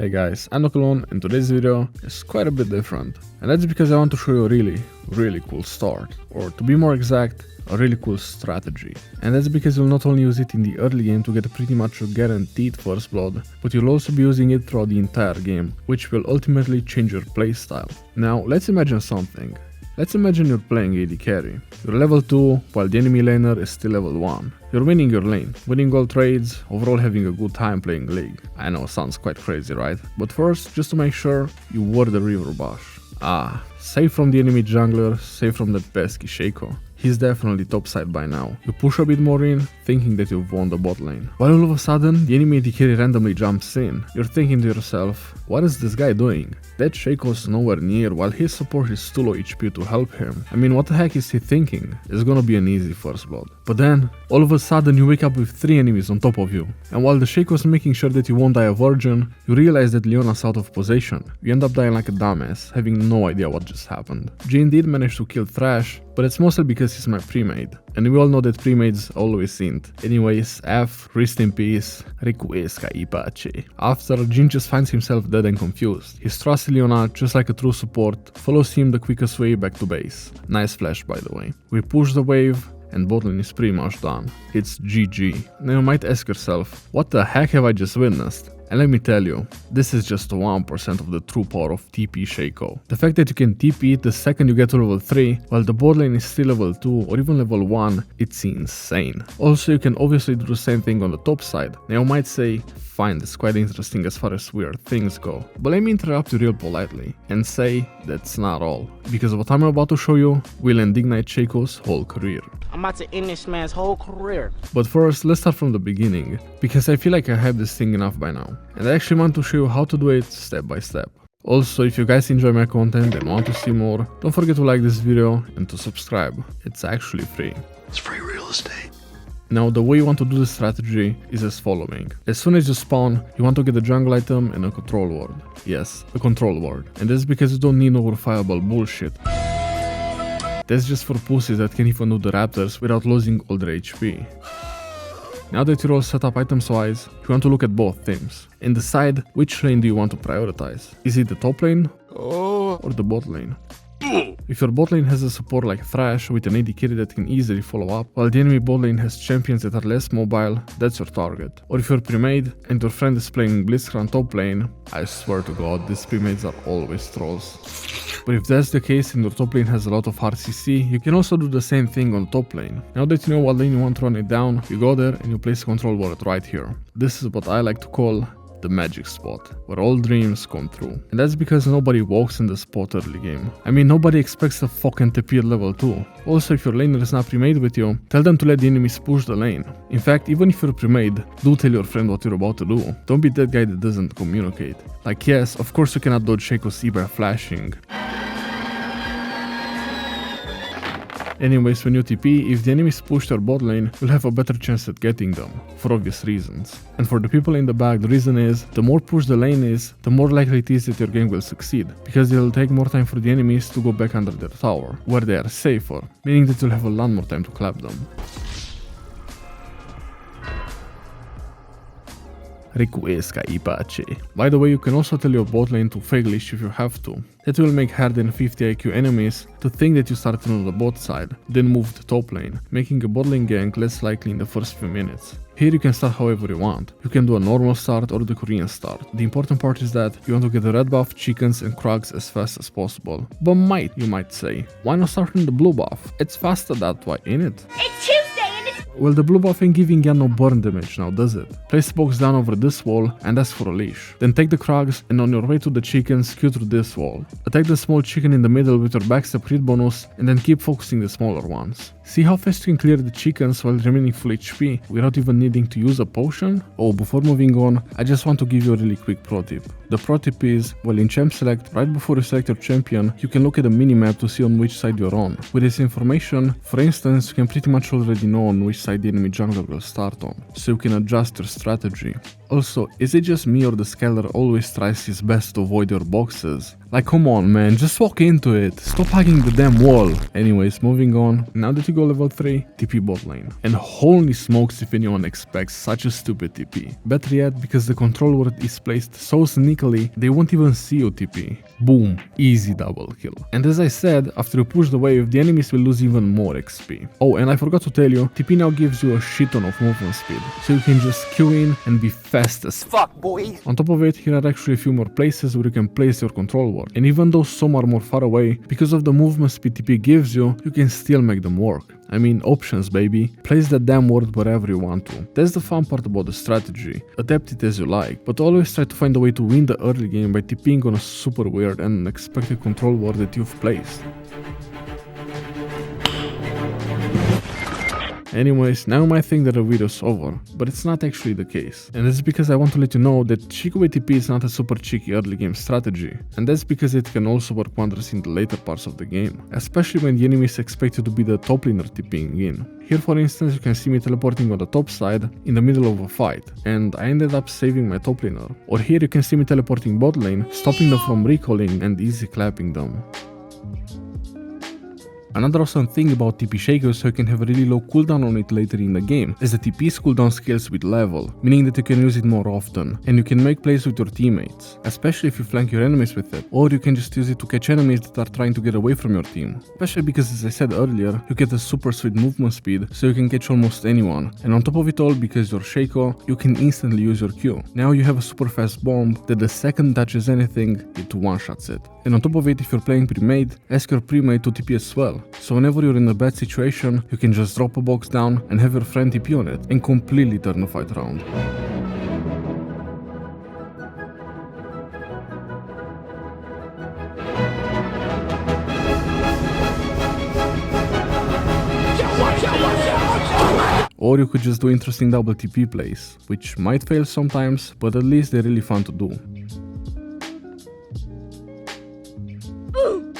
Hey guys, I'm not alone, and today's video is quite a bit different. And that's because I want to show you a really cool start, or to be more exact, a really cool strategy. And that's because you'll not only use it in the early game to get pretty much a guaranteed first blood, but you'll also be using it throughout the entire game, which will ultimately change your playstyle. Now, let's imagine something. Let's imagine you're playing AD carry. You're level 2, while the enemy laner is still level 1. You're winning your lane, winning all trades, overall having a good time playing League. I know, sounds quite crazy, right? But first, just to make sure, you were the River Bush. Safe from the enemy jungler, safe from that pesky Shaco. He's definitely topside by now. You push a bit more in, thinking that you've won the bot lane. While all of a sudden, the enemy AD carry randomly jumps in. You're thinking to yourself, what is this guy doing? That Shaco's nowhere near, while his support is too low HP to help him. I mean, what the heck is he thinking? It's gonna be an easy first blood. But then, all of a sudden you wake up with 3 enemies on top of you. And while the Shaco's making sure that you won't die a virgin, you realize that Leona's out of possession. You end up dying like a dumbass, having no idea what just happened. Jhin did manage to kill Thresh, but it's mostly because he's my pre-made. And we all know that pre-mades always int. Anyways, F, rest in peace, requiesca in pace. After, Jhin just finds himself dead and confused. His trusty Leona, just like a true support, follows him the quickest way back to base. Nice flash, by the way. We push the wave, and bot lane is pretty much done. It's GG. Now you might ask yourself, what the heck have I just witnessed? And let me tell you, this is just 1% of the true power of TP Shaco. The fact that you can TP the second you get to level 3, while the bot lane is still level 2 or even level 1, it's insane. Also, you can obviously do the same thing on the top side. Now you might say, fine, that's quite interesting as far as weird things go. But let me interrupt you real politely and say that's not all. Because what I'm about to show you will indignate Shaco's whole career. I'm about to end this man's whole career. But first, let's start from the beginning, because I feel like I have this thing enough by now. And I actually want to show you how to do it step by step. Also, if you guys enjoy my content and want to see more, don't forget to like this video and to subscribe. It's actually free. It's free real estate. Now, the way you want to do this strategy is as following. As soon as you spawn, you want to get a jungle item and a control ward. Yes, a control ward. And that's because you don't need no verifiable bullshit. That's just for pussies that can even do the raptors without losing all their HP. Now that you're all set up items wise, you want to look at both teams and decide which lane do you want to prioritize. Is it the top lane or the bot lane? If your bot lane has a support like Thresh with an AD carry that can easily follow up, while the enemy bot lane has champions that are less mobile, that's your target. Or if you're pre-made and your friend is playing Blitzcrank top lane, I swear to god, these pre-mades are always trolls. But if that's the case and your top lane has a lot of hard CC, you can also do the same thing on top lane. Now that you know what lane you want to run it down, you go there and you place a control ward right here. This is what I like to call the magic spot, where all dreams come true. And that's because nobody walks in the spot early game. I mean, nobody expects a fucking TP at level 2. Also, if your laner is not pre-made with you, tell them to let the enemies push the lane. In fact, even if you're pre-made, do tell your friend what you're about to do. Don't be that guy that doesn't communicate. Like, yes, of course you cannot dodge Shaco's E by flashing. Anyways, when you TP, if the enemies push their bot lane, you'll have a better chance at getting them, for obvious reasons. And for the people in the back, the reason is, the more push the lane is, the more likely it is that your game will succeed, because it'll take more time for the enemies to go back under their tower, where they are safer, meaning that you'll have a lot more time to clap them. Requiesca in pace. By the way, you can also tell your bot lane to fake leash if you have to. That will make higher than 50 IQ enemies to think that you started on the bot side, then moved to top lane, making a bot lane gank less likely in the first few minutes. Here you can start however you want. You can do a normal start or the Korean start. The important part is that you want to get the red buff, chickens and krugs as fast as possible. But you might say, why not start on the blue buff? It's faster that way, ain't it? It's Tuesday and it's... Well, the blue buff ain't giving ya no burn damage now, does it? Place the box down over this wall and ask for a leash. Then take the krugs and on your way to the chickens, queue through this wall. Attack the small chicken in the middle with your backstab crit bonus and then keep focusing the smaller ones. See how fast you can clear the chickens while remaining full HP without even needing to use a potion? Oh, before moving on, I just want to give you a really quick pro tip. The pro tip is, while in champ select, right before you select your champion, you can look at the minimap to see on which side you're on. With this information, for instance, you can pretty much already know on which side the enemy jungler will start on, so you can adjust your strategy. Also, is it just me or the scaler always tries his best to avoid your boxes? Like, come on man, just walk into it, stop hugging the damn wall. Anyways, moving on, now that you go level 3, TP bot lane. And holy smokes if anyone expects such a stupid TP. Better yet, because the control ward is placed so sneakily, they won't even see you TP. Boom, easy double kill. And as I said, after you push the wave, the enemies will lose even more XP. Oh, and I forgot to tell you, TP now gives you a shit ton of movement speed, so you can just queue in and be fast as fuck, boy. On top of it, here are actually a few more places where you can place your control ward. And even though some are more far away, because of the movement speed TP gives you, you can still make them work. I mean, options baby, place that damn ward wherever you want to. That's the fun part about the strategy, adapt it as you like, but always try to find a way to win the early game by TPing on a super weird and unexpected control ward that you've placed. Anyways, now you might think that the video's over, but it's not actually the case. And that's because I want to let you know that Shaco TP is not a super cheeky early game strategy, and that's because it can also work wonders in the later parts of the game, especially when the enemies expect you to be the top laner TPing in. Here for instance you can see me teleporting on the top side in the middle of a fight, and I ended up saving my top laner. Or here you can see me teleporting bot lane, stopping them from recalling and easy clapping them. Another awesome thing about TP Shaco is how you can have a really low cooldown on it later in the game, as the TP's cooldown scales with level, meaning that you can use it more often, and you can make plays with your teammates, especially if you flank your enemies with it, or you can just use it to catch enemies that are trying to get away from your team. Especially because, as I said earlier, you get a super sweet movement speed, so you can catch almost anyone, and on top of it all, because you're Shaco, you can instantly use your Q. Now you have a super fast bomb that the second touches anything, it one-shots it. And on top of it, if you're playing pre-made, ask your pre-made to TP as well. So whenever you're in a bad situation, you can just drop a box down and have your friend TP on it and completely turn the fight around. Or you could just do interesting double TP plays, which might fail sometimes, but at least they're really fun to do.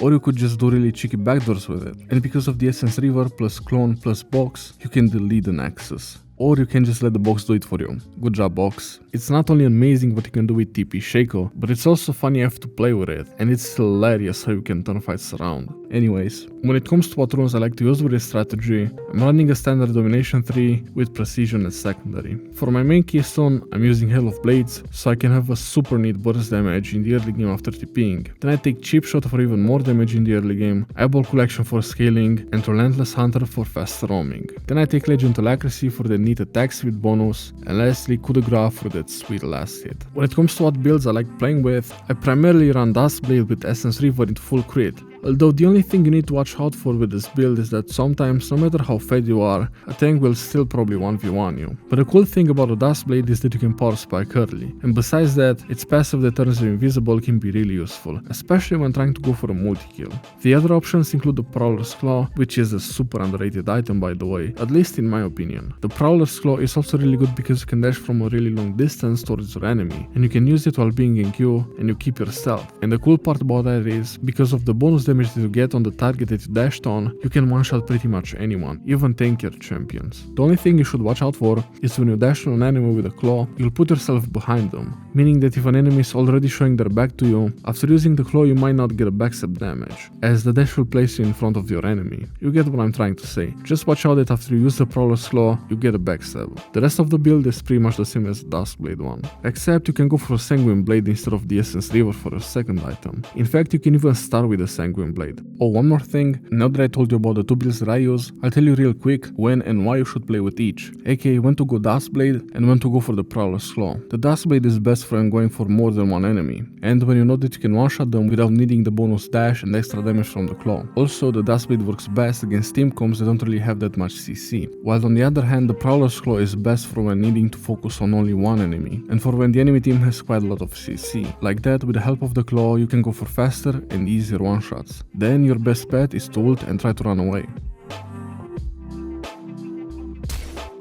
Or you could just do really cheeky backdoors with it, and because of the Essence River plus Clone plus Box, you can delete the Nexus. Or you can just let the box do it for you. Good job, box. It's not only amazing what you can do with TP Shaco, but it's also fun you have to play with it, and it's hilarious how you can turn fights around. Anyways, when it comes to what runes I like to use with this strategy, I'm running a standard domination 3 with precision as secondary. For my main keystone, I'm using Hail of Blades, so I can have a super neat burst damage in the early game after TPing. Then I take Cheap Shot for even more damage in the early game, Eyeball Collection for scaling, and Relentless Hunter for faster roaming. Then I take Legendal Accuracy for the neat attacks with bonus, and lastly Coup de Grace for that sweet last hit. When it comes to what builds I like playing with, I primarily run Dusk Blade with Essence River in full crit. Although the only thing you need to watch out for with this build is that sometimes, no matter how fed you are, a tank will still probably 1v1 you. But the cool thing about a Dusk Blade is that you can power spike early, and besides that, its passive that turns you invisible can be really useful, especially when trying to go for a multi-kill. The other options include the Prowler's Claw, which is a super underrated item by the way, at least in my opinion. The Prowler's Claw is also really good because you can dash from a really long distance towards your enemy, and you can use it while being in Q, and you keep your stealth. And the cool part about that is, because of the bonus damage that you get on the target that you dashed on, you can one-shot pretty much anyone, even tankier champions. The only thing you should watch out for is when you dash on an enemy with a claw, you'll put yourself behind them, meaning that if an enemy is already showing their back to you, after using the claw you might not get a backstab damage, as the dash will place you in front of your enemy. You get what I'm trying to say. Just watch out that after you use the Prowler's Claw, you get a backstab. The rest of the build is pretty much the same as the Dusk Blade one, except you can go for a Sanguine Blade instead of the Essence River for a second item. In fact, you can even start with a Sanguine Blade. Oh, one more thing, now that I told you about the two builds that I use, I'll tell you real quick when and why you should play with each, aka when to go Dusk Blade and when to go for the Prowler's Claw. The Dusk Blade is best for when going for more than one enemy, and when you know that you can one-shot them without needing the bonus dash and extra damage from the claw. Also, the Dusk Blade works best against team comps that don't really have that much CC, while on the other hand the Prowler's Claw is best for when needing to focus on only one enemy, and for when the enemy team has quite a lot of CC. Like that, with the help of the claw you can go for faster and easier one-shots. Then your best bet is to ult and try to run away.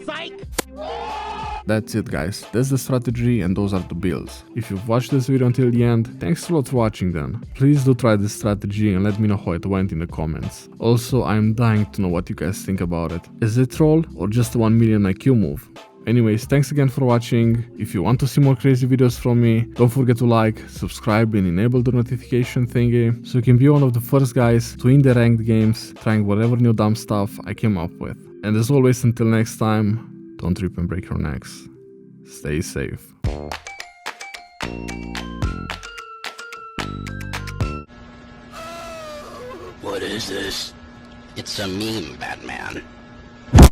Psych! That's it guys, that's the strategy and those are the builds. If you've watched this video until the end, thanks a lot for watching then. Please do try this strategy and let me know how it went in the comments. Also, I'm dying to know what you guys think about it. Is it troll or just a 1 million IQ move? Anyways, thanks again for watching. If you want to see more crazy videos from me, don't forget to like, subscribe and enable the notification thingy so you can be one of the first guys to win the ranked games, trying whatever new dumb stuff I came up with. And as always, until next time, don't trip and break your necks. Stay safe. What is this? It's a meme, Batman.